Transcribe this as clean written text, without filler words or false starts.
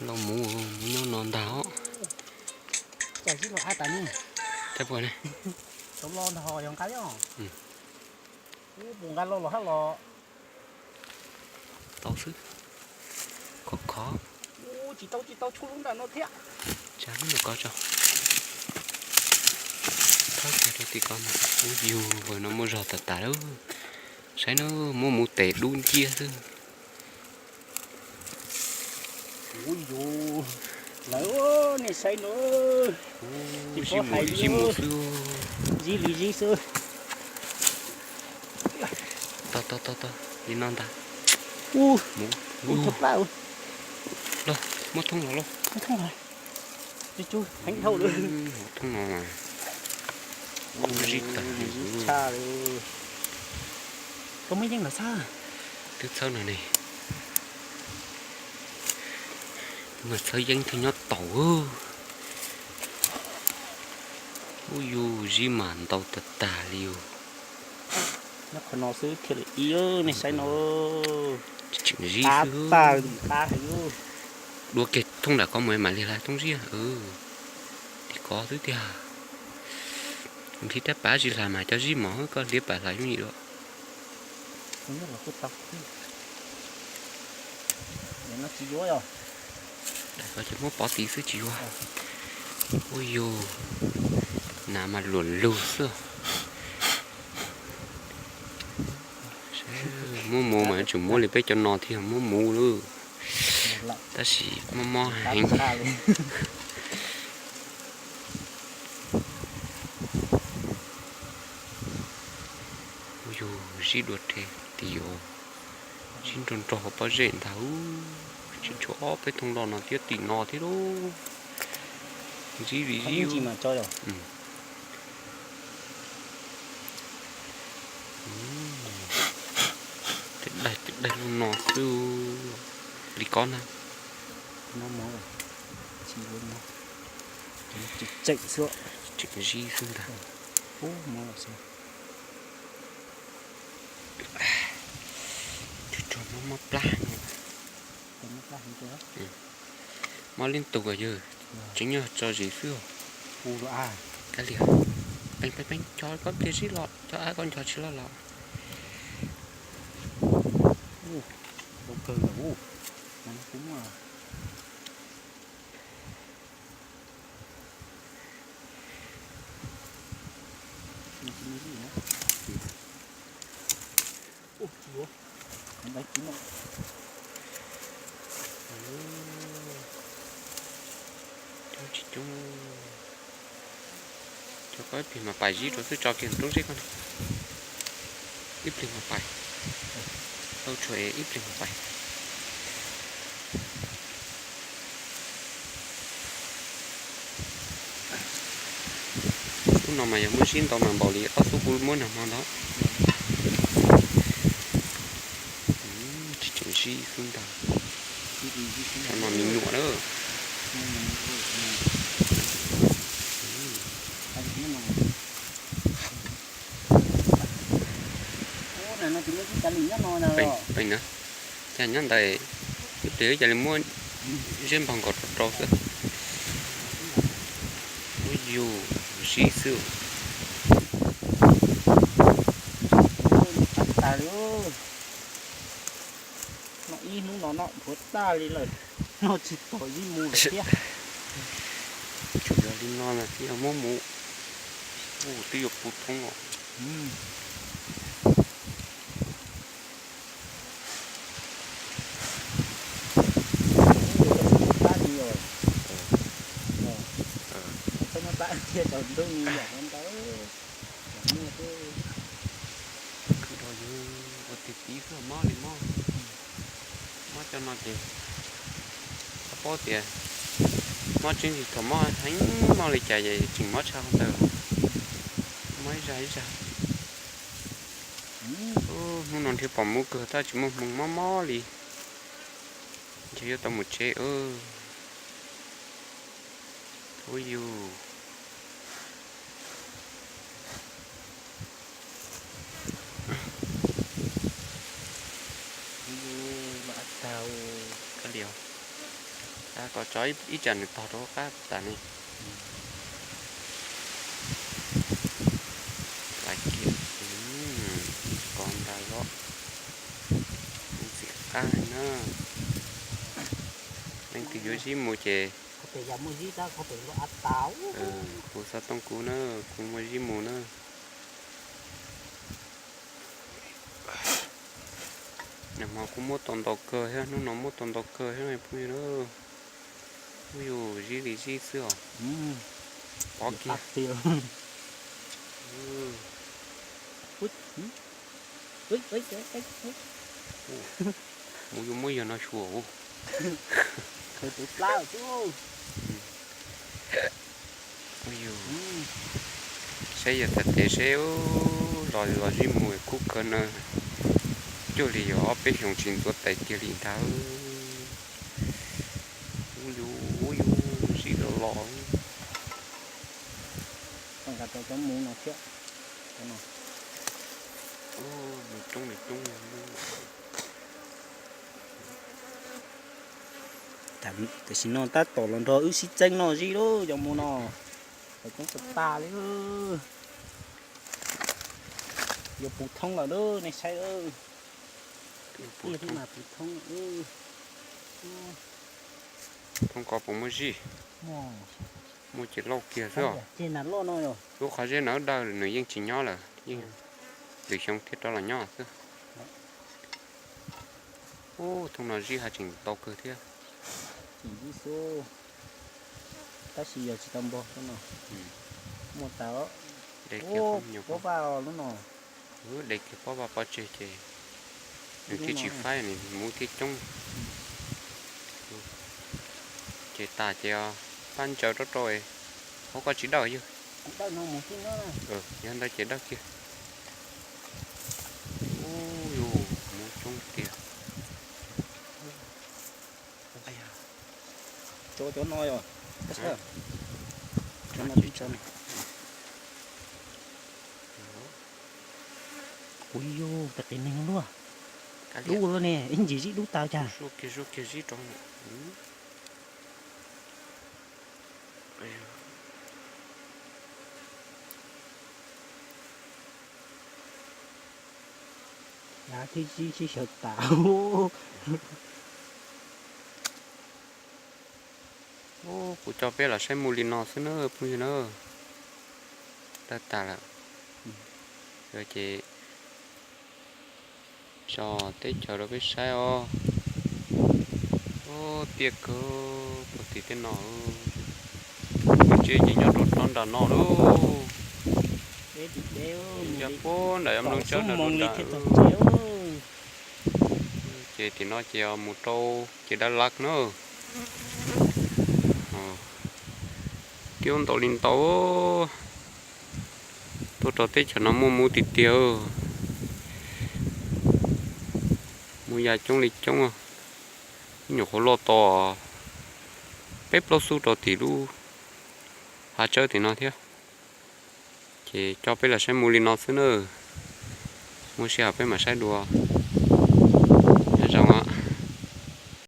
Lâu mù nhau non đáo. Chả chứ nó ai tán nhỉ? Thế buổi này. Sống lo họ giống cái nhá. Ừ. Bùng gan lo hát lo. Tao sức. Khó. Chỉ tao chu lúc nào nó thế. Chán được có cho. Thôi cái thì con mua dù vừa nó mua rò tạt đâu. Sáng nó mua tệ đun chia thôi. Ui dồi. Lỡ này say nữa. Chỉ một xưa. Gì xưa. To. Đi non ta. Mù. Thật vào. Đâu, mất thông rồi luôn. Mất thông rồi. Đi chui, hành thâu nữa. Mất thông rồi mà. Rít xa rồi. Có mấy nhân là xa. Tiếp sau này. Mà sao dân thì nó tổ. Ôi dù gì mà tàu tà liều. Nó còn nó xứ thiệt là yếu này say nó. Chuyện gì xứ. Ta hay vô. Đùa kẹt thông đã có mấy mà lại thông gì à? Thì có thứ thì thì đáp bá gì là mà cho gì mỏ có liếp bà lại như vậy đó. Không biết là phút tóc. Để nó chỉ vô rồi. Để có chứ bỏ tí xứ chỉ qua. Ôi dù nào mà luồn lưu xưa. Mua mà chủ mua liếp cho nó thì mua luôn. Ta chỉ mò hành. Ôi dù gì đuột thế tiểu. Xin tròn trò bao rện thấu. Xin cho cái thông đòn nó thiết tỉ nó thế đâu. Gì mà chơi rồi. Đây nó sư đi con à. Nó mó rồi. Chỉ luôn nó. Chỉ chạy xuống. Chuyện gì xương ta. Mó rồi xem. Cho nó plá nữa. Nó plá hình chưa? Nó liên tục ở giờ. Chính nhờ cho gì xưa. Rồi à. Cái liều. Bánh cho con tí xí lọt. Cho ai con cho xí lọt. Đâu cơ là nó cũng mà. Nó cũng gì nữa. Chúa. Nó đánh kín rồi. Chỉ chung cho có ít mà bài gì rồi cứ cho kiện đúng gì con. Ít mà bài. Đâu trời ít mà bài. Lúc nào mà giờ muốn xin tao mà bảo lý tao số muốn nào mà đó. Chỉ chuyện gì không ta. Mà mình nhụa nữa. Nó chỉ có cái lính nó nè. Bình nữa. Chả nhắn tại để cho mua riêng bằng cột trâu nữa. Ôi dù gì xưa. Ta luôn. Nó y nó vớt ta điเลย. Nó chỉ tội gì mù thế. Chủ yếu đi non là thì mua mũ. Tiêu bút thông ngọ. Bạn kia còn tôi như vậy em tới mua cái Cứ đòi như một tí rồi mò cho nó tiền có tiền mò chuyện gì thọ mò hắn mò lại chạy vậy chừng mò sao không được mấy ra muốn nói thì bỏ mua cửa ta chỉ muốn mò đi chỉ cho tao một chế thôi dù tao điều ta có chói ít chẳng được to đó các bạn này lại kia còn đào đó gì cả nữa nên từ dưới xí mua chè có thể giảm mua gì ta có thể nó ăn táo cô sao tông cú nữa cũng mua gì mua nữa nhà mà cũng mua toàn độc cơ hết nó mua toàn độc cơ hết này bây nữa ui dồi gì xưa bỏ kia tiêu mua giờ nó chùa khởi tụ lao chứ ui dồi xây giờ thật để xéo rồi gì mùi cúc cơn nè chỗ này ở bên trong trình độ tại kia liền tháo ui gì đó lọ còn cả tôi muốn nó trước mình tung thằng thì xin nó ta tổ lần rồi xí chanh nó gì đó trong mua nó phải cũng sập ta đấy giờ phù thông là đó này sai ơi kia thì mà phù thông không có bông gì mua chỉ lâu kia thôi trên là lo nó rồi lúc khai trên nó đâu người dân chỉ nhỏ là nhưng để xong thiết đó là nhỏ thôi thằng nào gì hay chỉnh tàu cơ thế chỉ đi số ta chỉ giờ chỉ tầm bao nó một táo để kia không nhiều có vào nó nọ để kia có vào bao chơi những cái chỉ phải này mua thiết trong chế tà chế ban chờ đó rồi không có chỉ đợi chứ đợi nó một tí nữa này nhân đây chế đất kia mua chung tiền chỗ nói rồi sao cho nó đi cho này ui vô thật tiền này luôn đủ luôn nè anh gì đủ tao chả số kia gì trong dạ thì chỉ sợ tao của cho bé là xem mùi nó xí nữa bây nữa ta là rồi chị cho tết chờ đó biết sao tiệc cơ một tí tên nọ chị chỉ nhớ đột non đàn nọ đâu Japan để em luôn chơi là luôn đã chị thì nói chị một trâu chị đã lắc nữa kêu ông tàu linh tàu tôi cho tết cho nó mua thịt tiêu mua nhà trong lịch trong à nhiều khó lo to bếp lo su to thì lu hà chơi thì nó thế chỉ cho bé là xem mua linh nó xứ nữa mua xe bé mà sai đùa